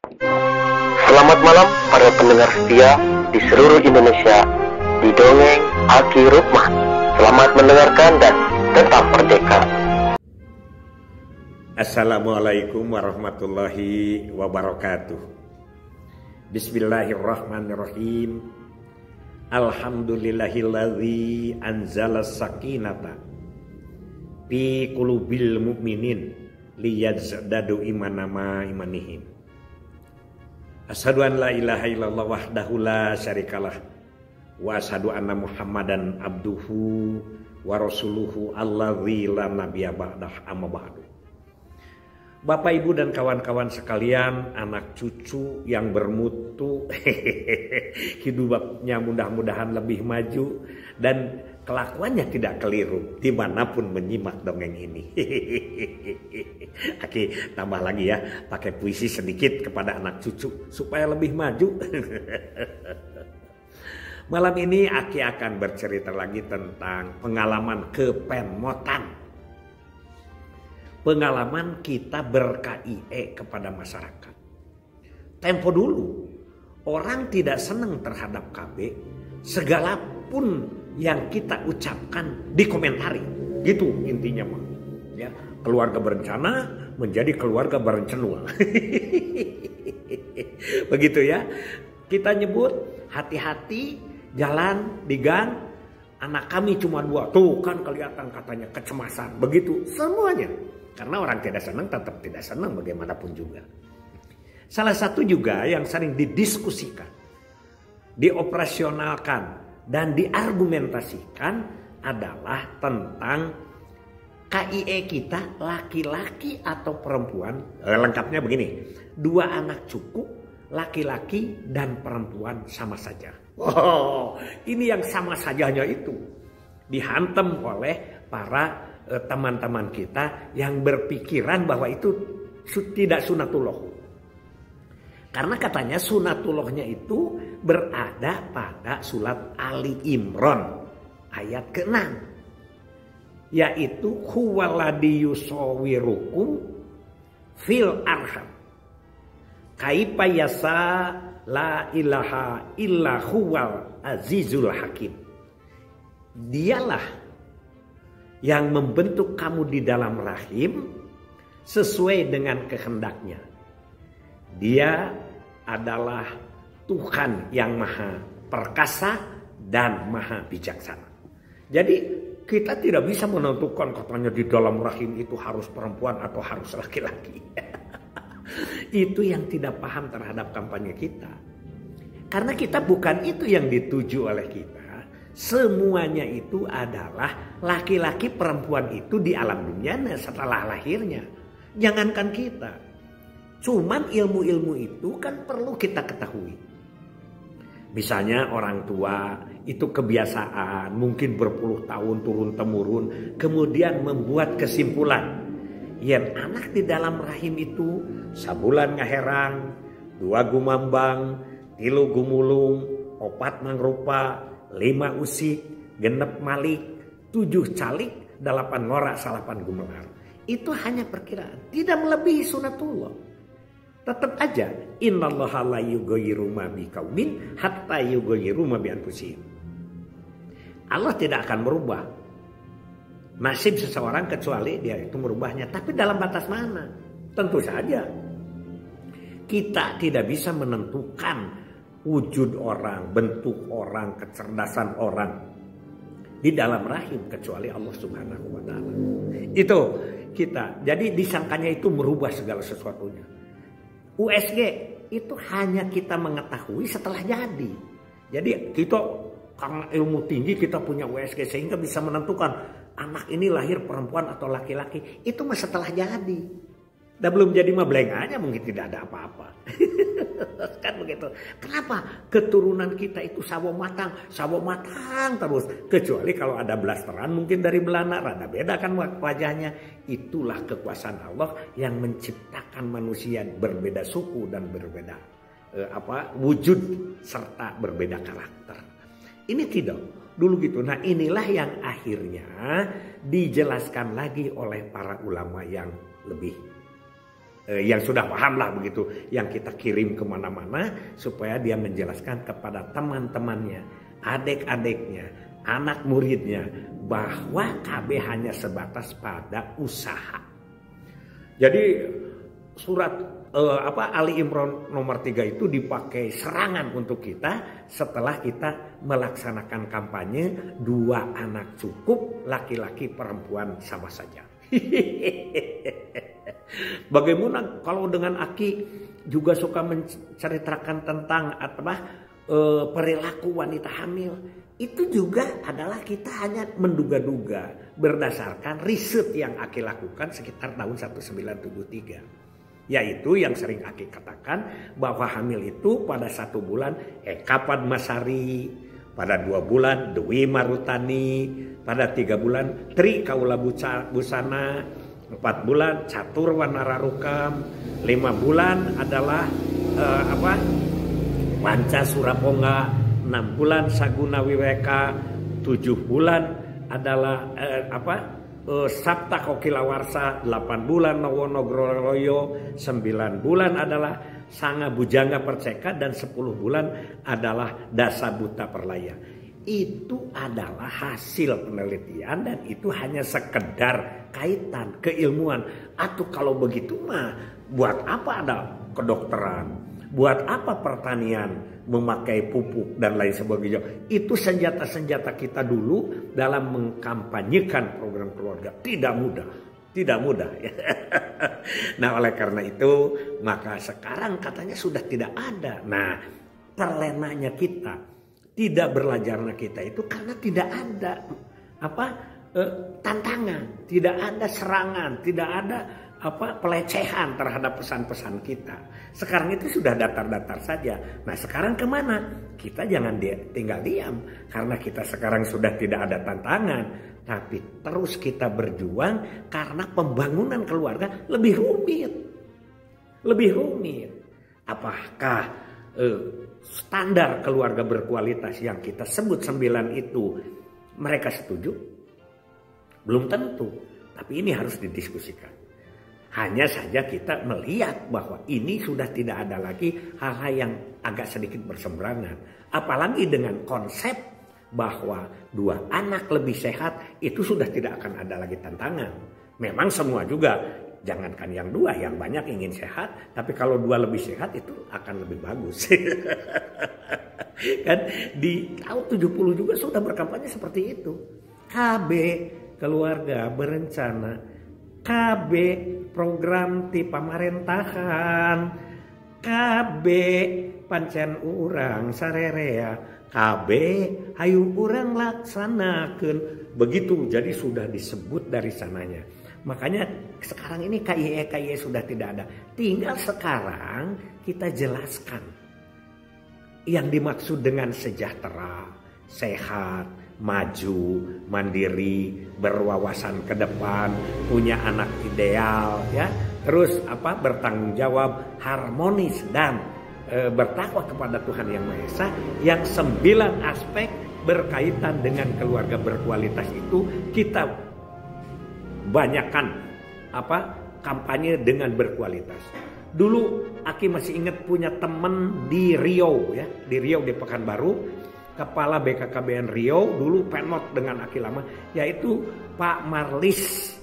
Selamat malam para pendengar setia di seluruh Indonesia di Dongeng Aki Rukman. Selamat mendengarkan dan tetap merdeka. Assalamualaikum warahmatullahi wabarakatuh. Bismillahirrahmanirrahim. Alhamdulillahilladzi anzala sakinata fi qulubil mu'minin liyazdadu imanama imanihim. Asyhadu an la ilaha illallah wahdahu la syarikalah wa asyhadu anna Muhammadan abduhu wa rasuluhu alladzi la nabiyya ba'dah amma ba'du. Bapak, Ibu, dan kawan-kawan sekalian, anak cucu yang bermutu, hidupnya mudah-mudahan lebih maju dan kelakuannya tidak keliru dimanapun menyimak dongeng ini. Aki tambah lagi ya, pakai puisi sedikit kepada anak cucu supaya lebih maju. Malam ini Aki akan bercerita lagi tentang pengalaman kepenmotan. Pengalaman kita ber-KIE kepada masyarakat. Tempo dulu orang tidak senang terhadap KB, segala pun yang kita ucapkan dikomentari. Gitu intinya mah. Ya, keluarga berencana menjadi keluarga berencenua. Begitu ya. Kita nyebut hati-hati jalan di gang, anak kami cuma 2. Tuh kan kelihatan katanya kecemasan. Begitu semuanya. Karena orang tidak senang tetap tidak senang bagaimanapun juga. Salah satu juga yang sering didiskusikan, dioperasionalkan, dan diargumentasikan adalah tentang KIE kita laki-laki atau perempuan. Lengkapnya begini, 2 anak cukup, laki-laki dan perempuan sama saja. Oh, ini yang sama sajanya itu dihantam oleh para teman-teman kita yang berpikiran bahwa itu tidak sunatullah. Karena katanya sunatullahnya itu berada pada surat Ali Imran ayat ke-6. Yaitu huwaladzi yusawwirukum fil arham kaifa yasa la ilaha illa huwal azizul hakim. Dialah yang membentuk kamu di dalam rahim sesuai dengan kehendaknya. Dia adalah Tuhan yang maha perkasa dan maha bijaksana. Jadi kita tidak bisa menentukan katanya di dalam rahim itu harus perempuan atau harus laki-laki. Itu yang tidak paham terhadap kampanye kita. Karena kita bukan itu yang dituju oleh kita. Semuanya itu adalah laki-laki perempuan itu di alam dunia setelah lahirnya. Jangankan kita. Cuman ilmu-ilmu itu kan perlu kita ketahui. Misalnya orang tua itu kebiasaan mungkin berpuluh tahun turun-temurun. Kemudian membuat kesimpulan. Yang anak di dalam rahim itu sabulan ngaherang, 2 gumambang, 3 gumulung, 4 mangrupa, 5 usik, 6 malik, 7 calik, 8 ngorak, 8 gumelar. Itu hanya perkiraan, tidak melebihi sunatullah. Tetap aja, innallaha la yughayyiru ma biqaumin hatta yughayyiru ma bi anfusihim. Allah tidak akan merubah nasib seseorang kecuali dia itu merubahnya. Tapi dalam batas mana? Tentu saja kita tidak bisa menentukan wujud orang, bentuk orang, kecerdasan orang di dalam rahim kecuali Allah Subhanahu wa taala. Itu kita. Jadi disangkanya itu merubah segala sesuatunya. USG itu hanya kita mengetahui setelah jadi. Jadi kita karena ilmu tinggi kita punya USG sehingga bisa menentukan anak ini lahir perempuan atau laki-laki. Itu mah setelah jadi. Dan belum jadi mah blenganya mungkin tidak ada apa-apa. Kan begitu. Kenapa? Keturunan kita itu sawo matang terus. Kecuali kalau ada blasteran mungkin dari Belanda, rada beda kan wajahnya. Itulah kekuasaan Allah yang menciptakan manusia berbeda suku dan berbeda wujud serta berbeda karakter. Ini tidak dulu gitu. Nah, inilah yang akhirnya dijelaskan lagi oleh para ulama yang lebih yang sudah paham lah begitu, yang kita kirim kemana-mana supaya dia menjelaskan kepada teman-temannya, adik-adiknya, anak muridnya bahwa KB hanya sebatas pada usaha. Jadi surat Ali Imran nomor 3 itu dipakai serangan untuk kita setelah kita melaksanakan kampanye 2 anak cukup, laki-laki perempuan sama saja. Bagaimana kalau dengan Aki juga suka menceritakan tentang perilaku wanita hamil? Itu juga adalah kita hanya menduga-duga berdasarkan riset yang Aki lakukan sekitar tahun 1973. Yaitu yang sering Aki katakan bahwa hamil itu pada 1 bulan Eka Padmasari, pada 2 bulan Dewi Marutani, pada 3 bulan Tri Kaula Busana, 4 bulan Catur Wanararukam, 5 bulan adalah Panca Surapongga, 6 bulan Saguna Wiweka, 7 bulan adalah Sabta Kokilawarsa, 8 bulan Nowonogroyo, 9 bulan adalah Sanga Bujangga Perceka, dan 10 bulan adalah Dasa Buta Perlaya. Itu adalah hasil penelitian dan itu hanya sekedar kaitan keilmuan. Atau kalau begitu mah buat apa ada kedokteran? Buat apa pertanian, memakai pupuk dan lain sebagainya? Itu senjata-senjata kita dulu dalam mengkampanyekan program keluarga. Tidak mudah, tidak mudah. Nah, oleh karena itu maka sekarang katanya sudah tidak ada. Nah, terlenanya kita, tidak belajarnya kita itu karena tidak ada tantangan, tidak ada serangan, tidak ada pelecehan terhadap pesan-pesan kita. Sekarang itu sudah datar-datar saja. Nah, sekarang kemana? Kita jangan tinggal diam karena kita sekarang sudah tidak ada tantangan, tapi terus kita berjuang karena pembangunan keluarga lebih rumit. Lebih rumit. Apakah standar keluarga berkualitas yang kita sebut 9 itu mereka setuju? Belum tentu, tapi ini harus didiskusikan. Hanya saja kita melihat bahwa ini sudah tidak ada lagi hal-hal yang agak sedikit berseberangan. Apalagi dengan konsep bahwa 2 anak lebih sehat itu sudah tidak akan ada lagi tantangan. Memang semua juga, jangankan yang 2, yang banyak ingin sehat. Tapi kalau 2 lebih sehat itu akan lebih bagus. Kan di tahun 70 juga sudah berkampanye seperti itu. KB keluarga berencana, KB program ti pamerintahan, KB pancen urang sarerea, KB hayu urang laksanakeun. Begitu, jadi sudah disebut dari sananya. Makanya sekarang ini KIE sudah tidak ada. Tinggal sekarang kita jelaskan yang dimaksud dengan sejahtera, sehat, maju, mandiri, berwawasan ke depan, punya anak ideal, ya, terus bertanggung jawab, harmonis dan bertakwa kepada Tuhan Yang Maha Esa. Yang 9 aspek berkaitan dengan keluarga berkualitas itu kita banyakkan kampanye dengan berkualitas. Dulu Aki masih ingat punya teman di Riau, ya, di Riau di Pekanbaru. Kepala BKKBN Riau dulu penot dengan Aki lama, yaitu Pak Marlis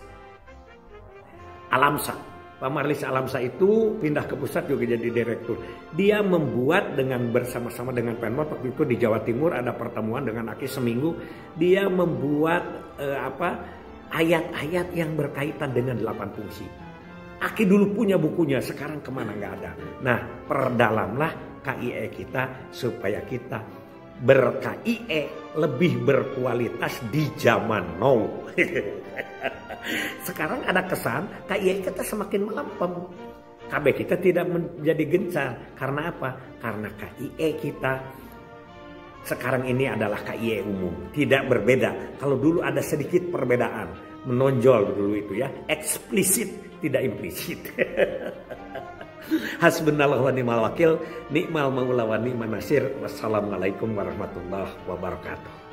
Alamsa. Pak Marlis Alamsa itu pindah ke pusat juga jadi direktur. Dia membuat bersama-sama dengan Penmot waktu itu di Jawa Timur ada pertemuan dengan Aki seminggu. Dia membuat ayat-ayat yang berkaitan dengan 8 fungsi. Aki dulu punya bukunya, sekarang kemana nggak ada. Nah, perdalamlah KIE kita supaya kita ber-KIE lebih berkualitas di zaman now. Sekarang ada kesan KIE kita semakin melempem, KB kita tidak menjadi gencar. Karena apa? Karena KIE kita sekarang ini adalah KIE umum, tidak berbeda. Kalau dulu ada sedikit perbedaan, menonjol dulu itu ya, eksplisit tidak implisit. Hasbunallah wa ni'mal wakil, ni'mal maula wa ni'man nasir. Wassalamualaikum warahmatullahi wabarakatuh.